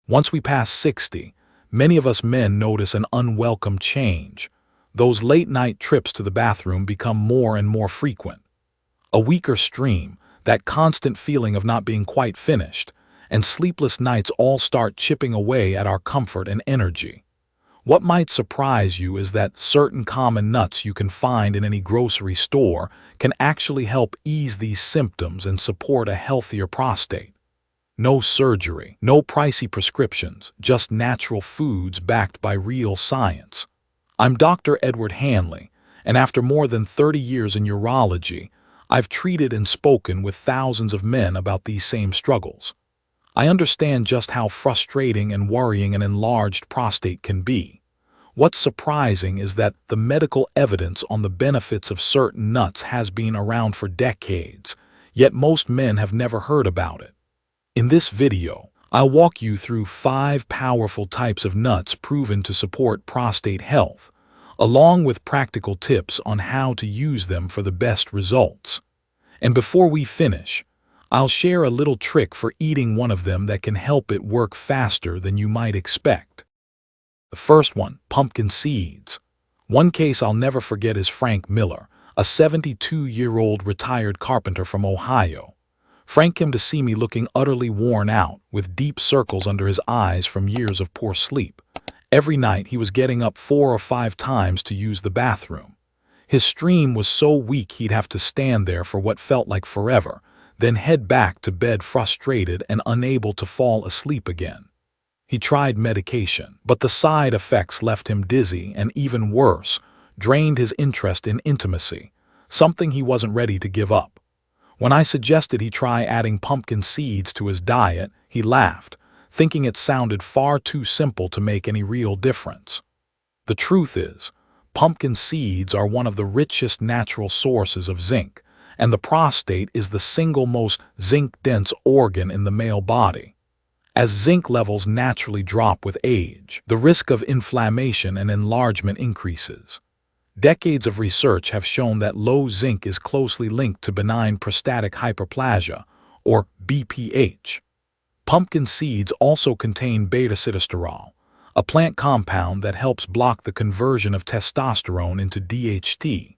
Once we pass 60, many of us men notice an unwelcome change. Those late-night trips to the bathroom become more and more frequent. A weaker stream, that constant feeling of not being quite finished, and sleepless nights all start chipping away at our comfort and energy. What might surprise you is that certain common nuts you can find in any grocery store can actually help ease these symptoms and support a healthier prostate. No surgery, no pricey prescriptions, just natural foods backed by real science. I'm Dr. Edward Hanley, and after more than 30 years in urology, I've treated and spoken with thousands of men about these same struggles. I understand just how frustrating and worrying an enlarged prostate can be. What's surprising is that the medical evidence on the benefits of certain nuts has been around for decades, yet most men have never heard about it. In this video, I'll walk you through 5 powerful types of nuts proven to support prostate health, along with practical tips on how to use them for the best results. And before we finish, I'll share a little trick for eating one of them that can help it work faster than you might expect. The first one, pumpkin seeds. One case I'll never forget is Frank Miller, a 72-year-old retired carpenter from Ohio. Frank came to see me looking utterly worn out, with deep circles under his eyes from years of poor sleep. Every night he was getting up 4 or 5 times to use the bathroom. His stream was so weak he'd have to stand there for what felt like forever, then head back to bed frustrated and unable to fall asleep again. He tried medication, but the side effects left him dizzy and, even worse, drained his interest in intimacy, something he wasn't ready to give up. When I suggested he try adding pumpkin seeds to his diet, he laughed, thinking it sounded far too simple to make any real difference. The truth is, pumpkin seeds are one of the richest natural sources of zinc, and the prostate is the single most zinc-dense organ in the male body. As zinc levels naturally drop with age, the risk of inflammation and enlargement increases. Decades of research have shown that low zinc is closely linked to benign prostatic hyperplasia, or BPH. Pumpkin seeds also contain beta-sitosterol, a plant compound that helps block the conversion of testosterone into DHT.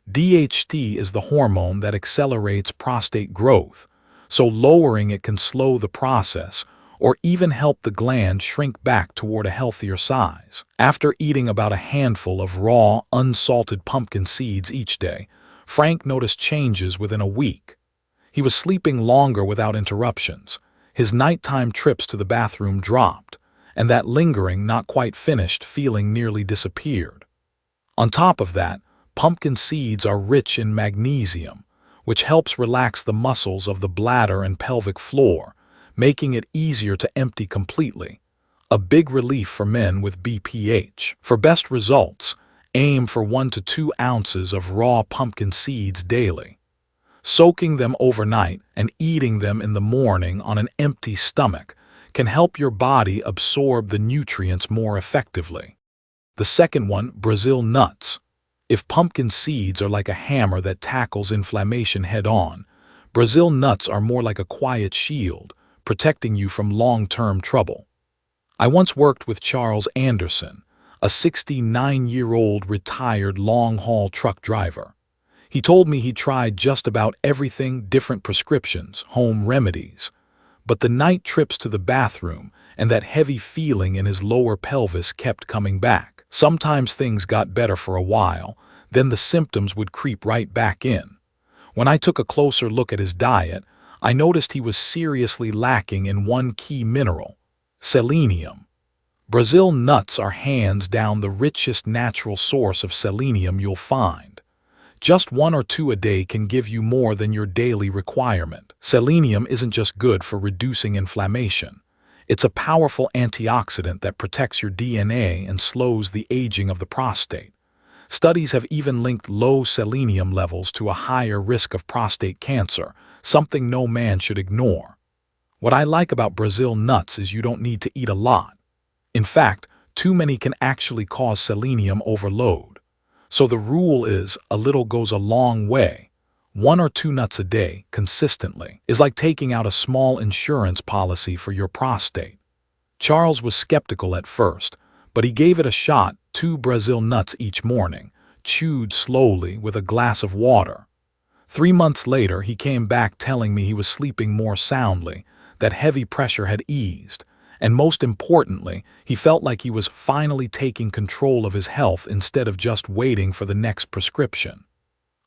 DHT is the hormone that accelerates prostate growth, so lowering it can slow the process or even help the gland shrink back toward a healthier size. After eating about a handful of raw, unsalted pumpkin seeds each day, Frank noticed changes within a week. He was sleeping longer without interruptions, his nighttime trips to the bathroom dropped, and that lingering, not quite finished feeling nearly disappeared. On top of that, pumpkin seeds are rich in magnesium, which helps relax the muscles of the bladder and pelvic floor, making it easier to empty completely, a big relief for men with BPH. For best results, aim for 1 to 2 ounces of raw pumpkin seeds daily. Soaking them overnight and eating them in the morning on an empty stomach can help your body absorb the nutrients more effectively. The second one, Brazil nuts. If pumpkin seeds are like a hammer that tackles inflammation head-on, Brazil nuts are more like a quiet shield, protecting you from long-term trouble. I once worked with Charles Anderson, a 69-year-old retired long-haul truck driver. He told me he tried just about everything, different prescriptions, home remedies, but the night trips to the bathroom and that heavy feeling in his lower pelvis kept coming back. Sometimes things got better for a while, then the symptoms would creep right back in. When I took a closer look at his diet, I noticed he was seriously lacking in one key mineral, selenium. Brazil nuts are hands down the richest natural source of selenium you'll find. Just 1 or 2 a day can give you more than your daily requirement. Selenium isn't just good for reducing inflammation. It's a powerful antioxidant that protects your DNA and slows the aging of the prostate. Studies have even linked low selenium levels to a higher risk of prostate cancer, something no man should ignore. What I like about Brazil nuts is you don't need to eat a lot. In fact, too many can actually cause selenium overload. So the rule is, a little goes a long way. 1 or 2 nuts a day, consistently, is like taking out a small insurance policy for your prostate. Charles was skeptical at first, but he gave it a shot, 2 Brazil nuts each morning, chewed slowly with a glass of water. 3 months later, he came back telling me he was sleeping more soundly, that heavy pressure had eased, and most importantly, he felt like he was finally taking control of his health instead of just waiting for the next prescription.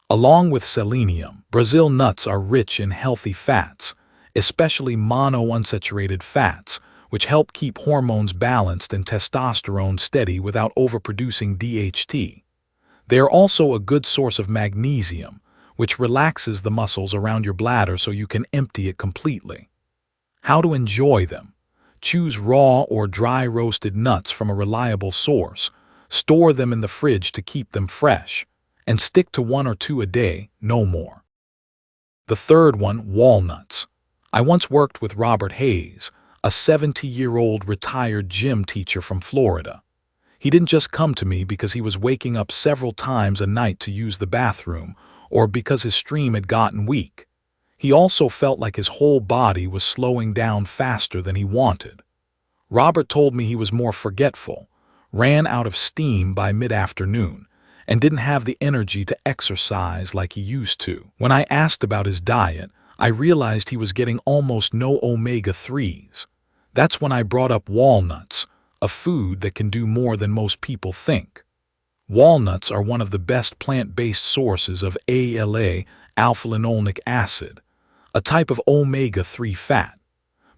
Along with selenium, Brazil nuts are rich in healthy fats, especially monounsaturated fats, which help keep hormones balanced and testosterone steady without overproducing DHT. They are also a good source of magnesium, which relaxes the muscles around your bladder so you can empty it completely. How to enjoy them? Choose raw or dry roasted nuts from a reliable source, store them in the fridge to keep them fresh, and stick to 1 or 2 a day, no more. The third one, walnuts. I once worked with Robert Hayes, a 70-year-old retired gym teacher from Florida. He didn't just come to me because he was waking up several times a night to use the bathroom or because his stream had gotten weak. He also felt like his whole body was slowing down faster than he wanted. Robert told me he was more forgetful, ran out of steam by mid-afternoon, and didn't have the energy to exercise like he used to. When I asked about his diet, I realized he was getting almost no omega-3s. That's when I brought up walnuts, a food that can do more than most people think. Walnuts are one of the best plant-based sources of ALA, alpha-linolenic acid, a type of omega-3 fat.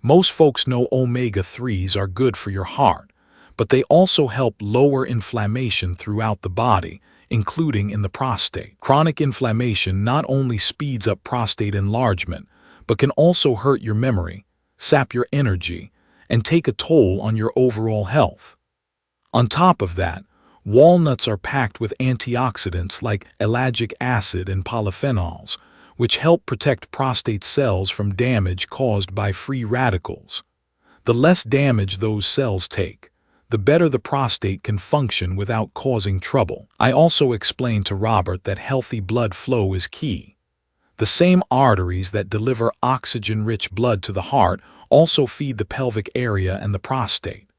Most folks know omega-3s are good for your heart, but they also help lower inflammation throughout the body, including in the prostate. Chronic inflammation not only speeds up prostate enlargement, but can also hurt your memory, sap your energy, and take a toll on your overall health. On top of that, walnuts are packed with antioxidants like ellagic acid and polyphenols, which help protect prostate cells from damage caused by free radicals. The less damage those cells take, the better the prostate can function without causing trouble. I also explained to Robert that healthy blood flow is key. The same arteries that deliver oxygen-rich blood to the heart also feed the pelvic area and the prostate.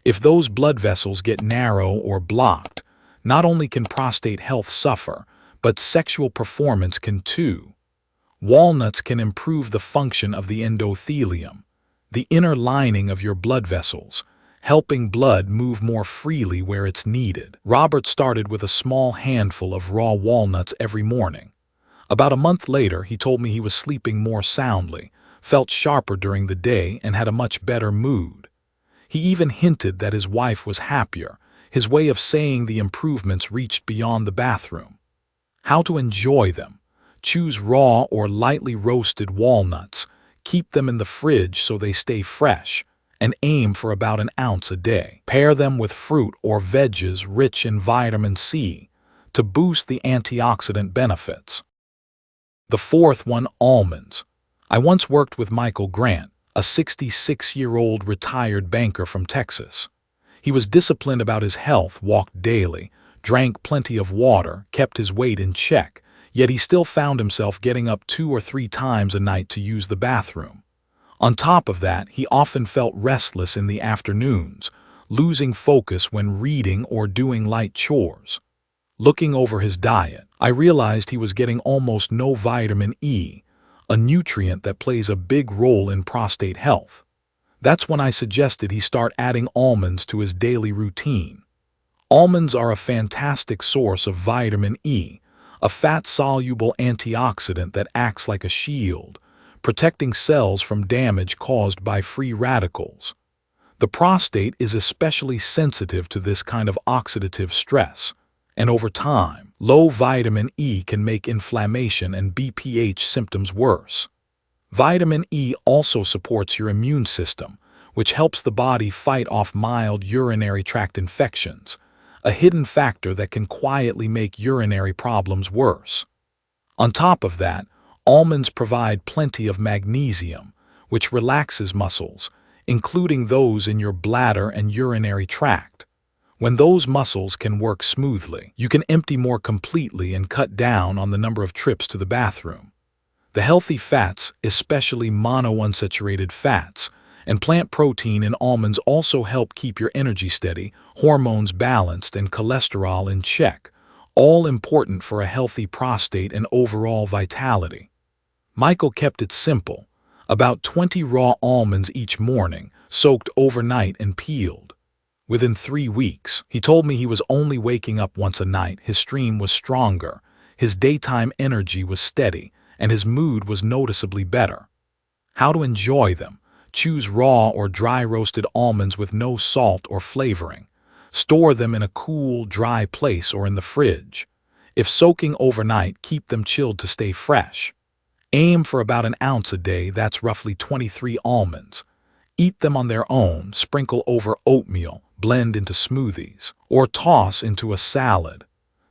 If those blood vessels get narrow or blocked, not only can prostate health suffer, but sexual performance can too. Walnuts can improve the function of the endothelium, the inner lining of your blood vessels, helping blood move more freely where it's needed. Robert started with a small handful of raw walnuts every morning. About a month later, he told me he was sleeping more soundly, felt sharper during the day, and had a much better mood. He even hinted that his wife was happier, his way of saying the improvements reached beyond the bathroom. How to enjoy them? Choose raw or lightly roasted walnuts, keep them in the fridge so they stay fresh, and aim for about an ounce a day. Pair them with fruit or veggies rich in vitamin C to boost the antioxidant benefits. The fourth one, almonds. I once worked with Michael Grant, a 66-year-old retired banker from Texas. He was disciplined about his health, walked daily, drank plenty of water, kept his weight in check, yet he still found himself getting up 2 or 3 times a night to use the bathroom. On top of that, he often felt restless in the afternoons, losing focus when reading or doing light chores. Looking over his diet, I realized he was getting almost no vitamin E, a nutrient that plays a big role in prostate health. That's when I suggested he start adding almonds to his daily routine. Almonds are a fantastic source of vitamin E, a fat-soluble antioxidant that acts like a shield, protecting cells from damage caused by free radicals. The prostate is especially sensitive to this kind of oxidative stress, and over time, low vitamin E can make inflammation and BPH symptoms worse. Vitamin E also supports your immune system, which helps the body fight off mild urinary tract infections, a hidden factor that can quietly make urinary problems worse. On top of that, almonds provide plenty of magnesium, which relaxes muscles, including those in your bladder and urinary tract. When those muscles can work smoothly, you can empty more completely and cut down on the number of trips to the bathroom. The healthy fats, especially monounsaturated fats, And plant protein in almonds also help keep your energy steady, hormones balanced, and cholesterol in check, all important for a healthy prostate and overall vitality. Michael kept it simple, about 20 raw almonds each morning, soaked overnight and peeled. Within 3 weeks, he told me he was only waking up once a night, his stream was stronger, his daytime energy was steady, and his mood was noticeably better. How to enjoy them? Choose raw or dry roasted almonds with no salt or flavoring. Store them in a cool, dry place or in the fridge. If soaking overnight, keep them chilled to stay fresh. Aim for about an ounce a day, that's roughly 23 almonds. Eat them on their own, sprinkle over oatmeal, blend into smoothies, or toss into a salad.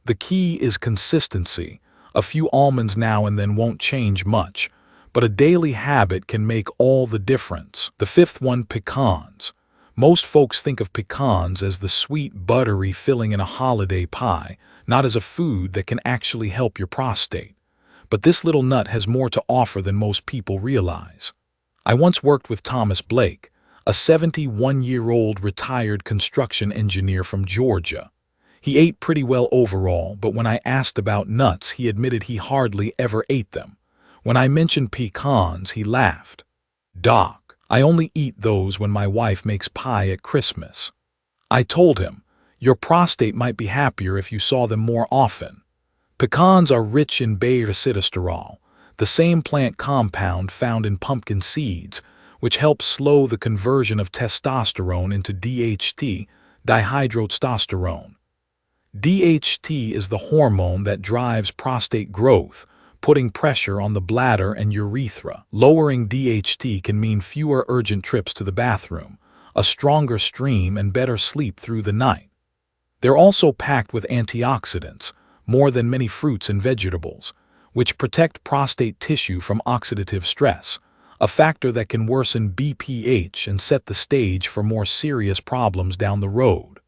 The key is consistency. A few almonds now and then won't change much, but a daily habit can make all the difference. The fifth one, pecans. Most folks think of pecans as the sweet, buttery filling in a holiday pie, not as a food that can actually help your prostate. But this little nut has more to offer than most people realize. I once worked with Thomas Blake, a 71-year-old retired construction engineer from Georgia. He ate pretty well overall, but when I asked about nuts, he admitted he hardly ever ate them. When I mentioned pecans, he laughed. "Doc, I only eat those when my wife makes pie at Christmas." I told him, "Your prostate might be happier if you saw them more often." Pecans are rich in beta-sitosterol, the same plant compound found in pumpkin seeds, which helps slow the conversion of testosterone into DHT, dihydrotestosterone. DHT is the hormone that drives prostate growth, putting pressure on the bladder and urethra. Lowering DHT can mean fewer urgent trips to the bathroom, a stronger stream, and better sleep through the night. They're also packed with antioxidants, more than many fruits and vegetables, which protect prostate tissue from oxidative stress, a factor that can worsen BPH and set the stage for more serious problems down the road.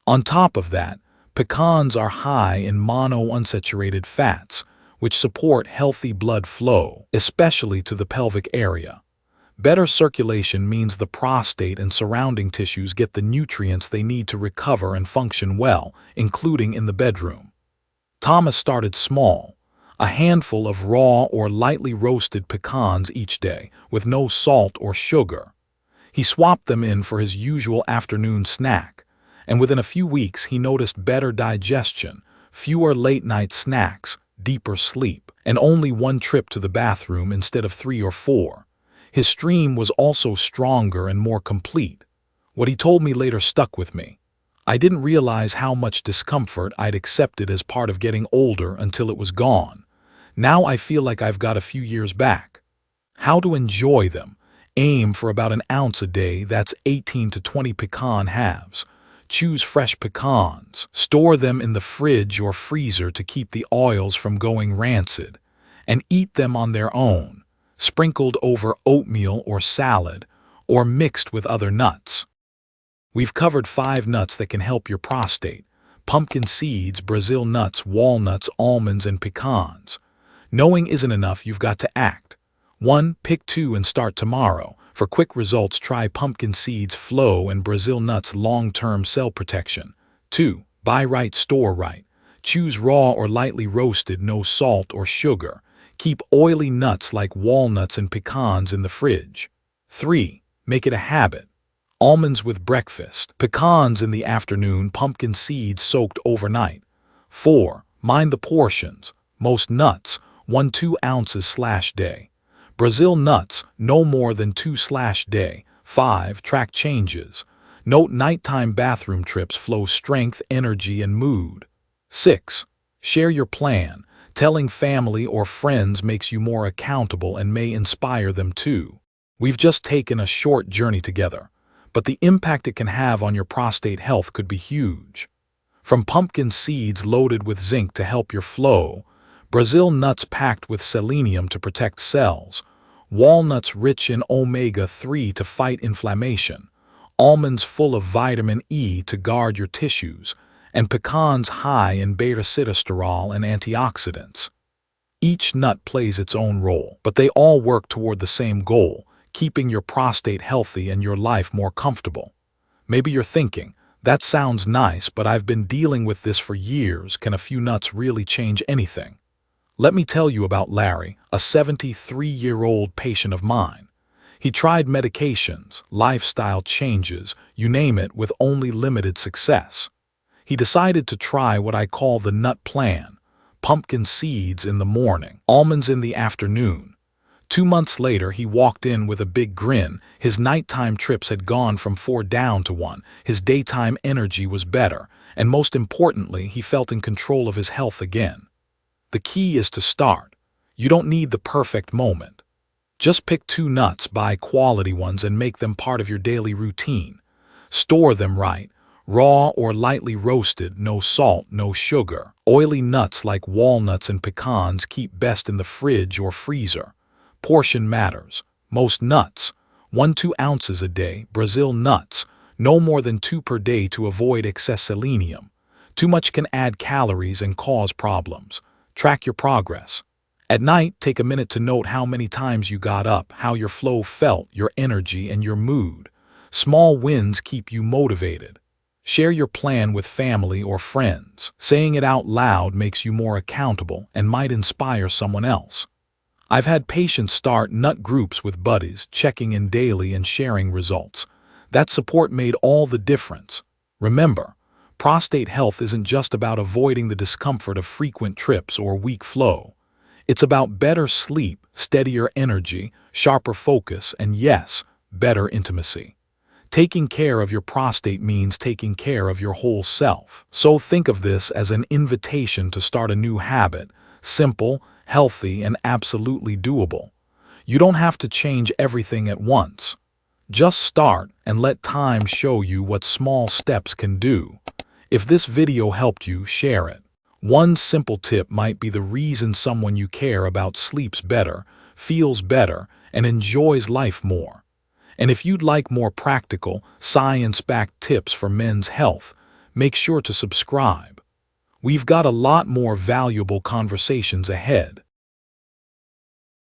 On top of that, pecans are high in monounsaturated fats, which support healthy blood flow, especially to the pelvic area. Better circulation means the prostate and surrounding tissues get the nutrients they need to recover and function well, including in the bedroom. Thomas started small, a handful of raw or lightly roasted pecans each day, with no salt or sugar. He swapped them in for his usual afternoon snack, and within a few weeks he noticed better digestion, fewer late-night snacks, deeper sleep, and only one trip to the bathroom instead of 3 or 4. His stream was also stronger and more complete. What he told me later stuck with me. I didn't realize how much discomfort I'd accepted as part of getting older until it was gone. Now I feel like I've got a few years back. How to enjoy them? Aim for about an ounce a day, that's 18 to 20 pecan halves. Choose fresh pecans. Store them in the fridge or freezer to keep the oils from going rancid. And eat them on their own, sprinkled over oatmeal or salad, or mixed with other nuts. We've covered 5 nuts that can help your prostate: pumpkin seeds, Brazil nuts, walnuts, almonds, and pecans. Knowing isn't enough, you've got to act. 1. Pick 2 and start tomorrow. For quick results, try pumpkin seeds flow and Brazil nuts long-term cell protection. 2. Buy right, store right. Choose raw or lightly roasted, no salt or sugar. Keep oily nuts like walnuts and pecans in the fridge. 3. Make it a habit. Almonds with breakfast, pecans in the afternoon, pumpkin seeds soaked overnight. 4. Mind the portions. Most nuts, 1-2 ounces/day. Brazil nuts, no more than 2/day. 5. Track changes. Note nighttime bathroom trips, flow, strength, energy, and mood. 6. Share your plan. Telling family or friends makes you more accountable and may inspire them too. We've just taken a short journey together, but the impact it can have on your prostate health could be huge. From pumpkin seeds loaded with zinc to help your flow, Brazil nuts packed with selenium to protect cells, walnuts rich in omega-3 to fight inflammation, almonds full of vitamin E to guard your tissues, and pecans high in beta-sitosterol and antioxidants. Each nut plays its own role, but they all work toward the same goal: keeping your prostate healthy and your life more comfortable. Maybe you're thinking, that sounds nice, but I've been dealing with this for years. Can a few nuts really change anything? Let me tell you about Larry, a 73-year-old patient of mine. He tried medications, lifestyle changes, you name it, with only limited success. He decided to try what I call the nut plan: pumpkin seeds in the morning, almonds in the afternoon. 2 months later, he walked in with a big grin. His nighttime trips had gone from 4 down to 1. His daytime energy was better, and most importantly, he felt in control of his health again. The key is to start. You don't need the perfect moment. Just pick 2 nuts, buy quality ones, and make them part of your daily routine. Store them right. Raw or lightly roasted, no salt, no sugar. Oily nuts like walnuts and pecans keep best in the fridge or freezer. Portion matters. Most nuts, 1–2 ounces a day. Brazil nuts, no more than 2 per day to avoid excess selenium. Too much can add calories and cause problems. Track your progress. At night, take a minute to note how many times you got up, how your flow felt, your energy, and your mood. Small wins keep you motivated. Share your plan with family or friends. Saying it out loud makes you more accountable and might inspire someone else. I've had patients start nut groups with buddies, checking in daily and sharing results. That support made all the difference. Remember, prostate health isn't just about avoiding the discomfort of frequent trips or weak flow. It's about better sleep, steadier energy, sharper focus, and yes, better intimacy. Taking care of your prostate means taking care of your whole self. So think of this as an invitation to start a new habit, simple, healthy, and absolutely doable. You don't have to change everything at once. Just start and let time show you what small steps can do. If this video helped you, share it. One simple tip might be the reason someone you care about sleeps better, feels better, and enjoys life more. And if you'd like more practical, science-backed tips for men's health, make sure to subscribe. We've got a lot more valuable conversations ahead.